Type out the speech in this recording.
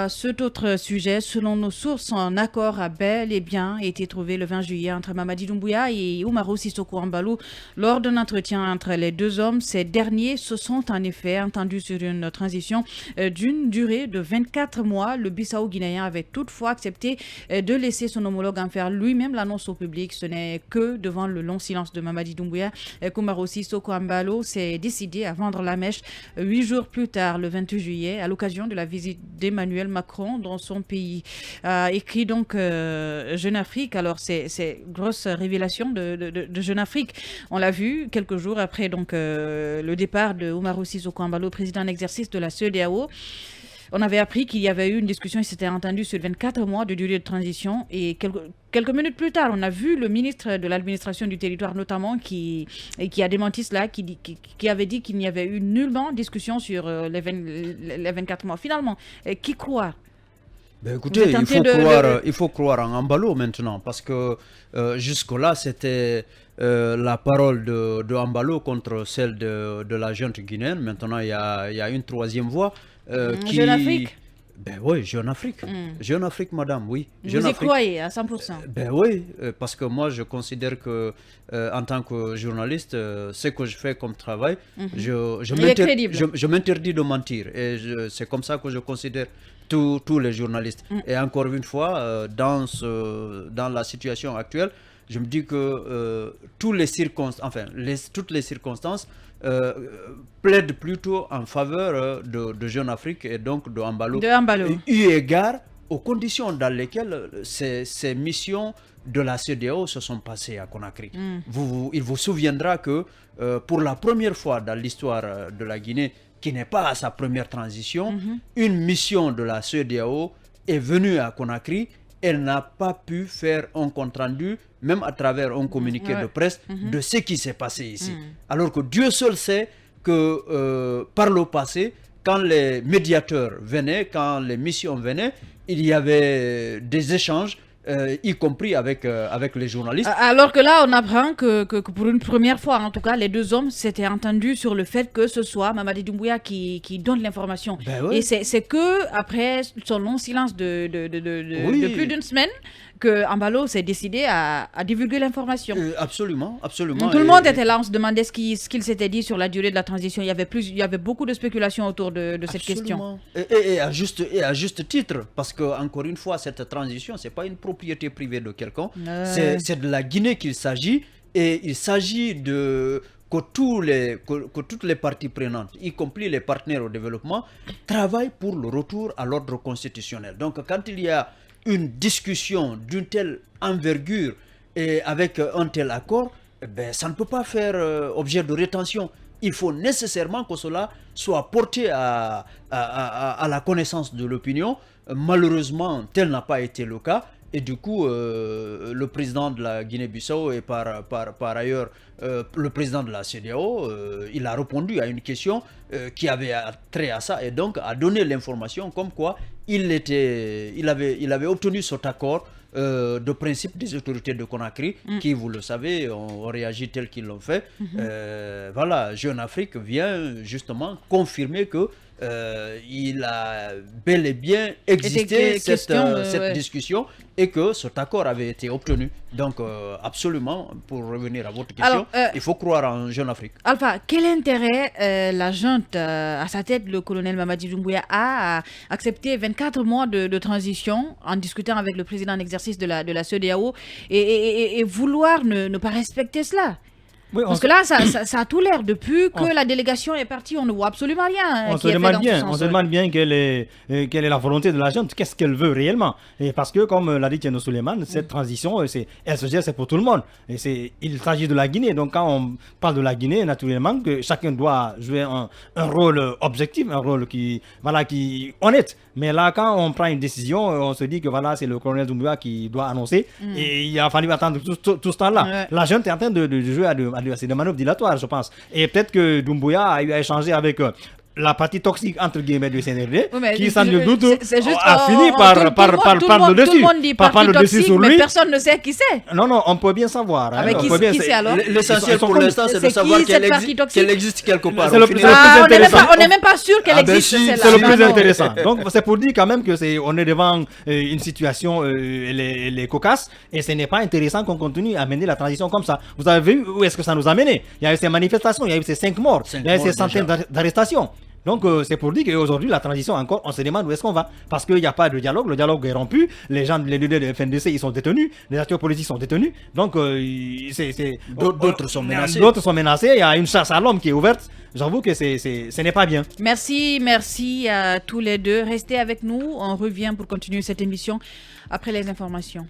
Cet autre sujet, selon nos sources, un accord a bel et bien été trouvé le 20 juillet entre Mamadi Doumbouya et Umaru Sissoko Embaló. Lors d'un entretien entre les deux hommes, ces derniers se sont en effet entendus sur une transition d'une durée de 24 mois. Le Bissau-Guinéen avait toutefois accepté de laisser son homologue en faire lui-même l'annonce au public. Ce n'est que devant le long silence de Mamadi Doumbouya qu'Umaru Sissoko Embaló s'est décidé à vendre la mèche 8 jours plus tard, le 28 juillet, à l'occasion de la visite d'Emmanuel Macron dans son pays. Écrit donc Jeune Afrique. Alors, c'est grosse révélation de Jeune Afrique. On l'a vu quelques jours après donc, le départ de Umaru Sissoko Embaló, président en exercice de la CEDEAO. On avait appris qu'il y avait eu une discussion, il s'était entendu sur 24 mois de durée de transition. Et quelques minutes plus tard, on a vu le ministre de l'administration du territoire notamment qui a démenti cela, qui avait dit qu'il n'y avait eu nullement discussion sur les 24 mois. Finalement, qui croire? Ben écoutez, il faut croire en Embaló maintenant, parce que jusque-là, c'était la parole de Embaló contre celle de la junte guinéenne. Maintenant, il y a une troisième voix qui... Jeune Afrique. Ben oui, Jeune Afrique. Jeune Afrique, madame, oui. Vous y croyez à 100%? Ben oui, parce que moi, je considère que, en tant que journaliste, ce que je fais comme travail, je m'interdis de mentir. Et c'est comme ça que je considère tous les journalistes. Et encore une fois, dans la situation actuelle, je me dis que toutes les circonstances plaident plutôt en faveur de Jeune Afrique et donc de Embaló. Eu égard aux conditions dans lesquelles ces missions de la CEDEAO se sont passées à Conakry. Il vous souviendra que pour la première fois dans l'histoire de la Guinée, qui n'est pas à sa première transition, une mission de la CEDEAO est venue à Conakry. Elle n'a pas pu faire un compte-rendu, même à travers un communiqué de presse, de ce qui s'est passé ici. Alors que Dieu seul sait que par le passé, quand les médiateurs venaient, quand les missions venaient, il y avait des échanges, y compris avec les journalistes. Alors que là, on apprend que pour une première fois, en tout cas, les deux hommes s'étaient entendus sur le fait que ce soit Mamadi Doumbouya qui donne l'information. Ben oui. Et c'est que après son long silence de plus d'une semaine, que Embaló s'est décidé à divulguer l'information. Absolument. Tout le monde était là, on se demandait ce qu'il s'était dit sur la durée de la transition. Il y avait beaucoup de spéculations autour de cette question. Et à juste titre, parce que encore une fois, cette transition, c'est pas une propriété privée de quelqu'un, c'est de la Guinée qu'il s'agit, et il s'agit que toutes les parties prenantes, y compris les partenaires au développement, travaillent pour le retour à l'ordre constitutionnel. Donc quand il y a une discussion d'une telle envergure et avec un tel accord, ça ne peut pas faire objet de rétention. Il faut nécessairement que cela soit porté à la connaissance de l'opinion. Malheureusement, tel n'a pas été le cas. Et du coup, le président de la Guinée-Bissau et par ailleurs le président de la CEDEAO, il a répondu à une question qui avait trait à ça et donc a donné l'information comme quoi il avait obtenu cet accord de principe des autorités de Conakry qui, vous le savez, ont réagi tel qu'ils l'ont fait. Voilà, Jeune Afrique vient justement confirmer que il a bel et bien existé cette discussion et que cet accord avait été obtenu. Donc absolument, pour revenir à votre question, il faut croire en Jeune Afrique. Alpha, quel intérêt la junte, à sa tête le colonel Mamadi Doumbouya, a accepté 24 mois de transition en discutant avec le président en exercice de la CEDEAO et vouloir ne pas respecter cela? Oui, parce que là, ça a tout l'air. Depuis que la délégation est partie, on ne voit absolument rien. On se demande bien quelle est la volonté de la junte, qu'est-ce qu'elle veut réellement. Et parce que, comme l'a dit Thierno Souleymane, cette transition, elle se gère, c'est pour tout le monde. Et il s'agit de la Guinée. Donc, quand on parle de la Guinée, naturellement, que chacun doit jouer un rôle objectif, un rôle qui honnête. Mais là, quand on prend une décision, on se dit que voilà, c'est le colonel Doumbouya qui doit annoncer. Et il a fallu attendre tout ce temps-là. Ouais. La junte est en train de jouer à des manœuvres dilatoires, je pense. Et peut-être que Doumbouya a eu à échanger avec la partie toxique entre guillemets du CNRD, Oui, mais qui sans nul doute c'est juste a fini par prendre le dessus. Tout le monde dit par prendre parti le dessus toxique, sur mais lui. personne ne sait qui c'est. Non, on peut bien savoir. Ah, mais on qui peut bien- c'est alors? L'essentiel pour l'instant, c'est de C'est savoir qui, cette partie toxique? qu'elle existe quelque part. C'est le Au plus- final, Ah, intéressant. on n'est même pas sûr qu'elle Ah, ben existe, si, celle-là. C'est le Non, plus non. intéressant. Donc, c'est pour dire quand même que on est devant une situation, elle est cocasse, et ce n'est pas intéressant qu'on continue à mener la transition comme ça. Vous avez vu où est-ce que ça nous a mené? Il y a eu ces manifestations, il y a eu ces 5 morts, il y a eu ces centaines d'arrestations. Donc, c'est pour dire qu'aujourd'hui, la transition, encore, on se demande où est-ce qu'on va. Parce qu'il n'y a pas de dialogue, le dialogue est rompu, les leaders de FNDC, ils sont détenus, les acteurs politiques sont détenus. Donc, d'autres sont menacés. D'autres sont menacés, il y a une chasse à l'homme qui est ouverte. J'avoue que ce n'est pas bien. Merci à tous les deux. Restez avec nous. On revient pour continuer cette émission après les informations.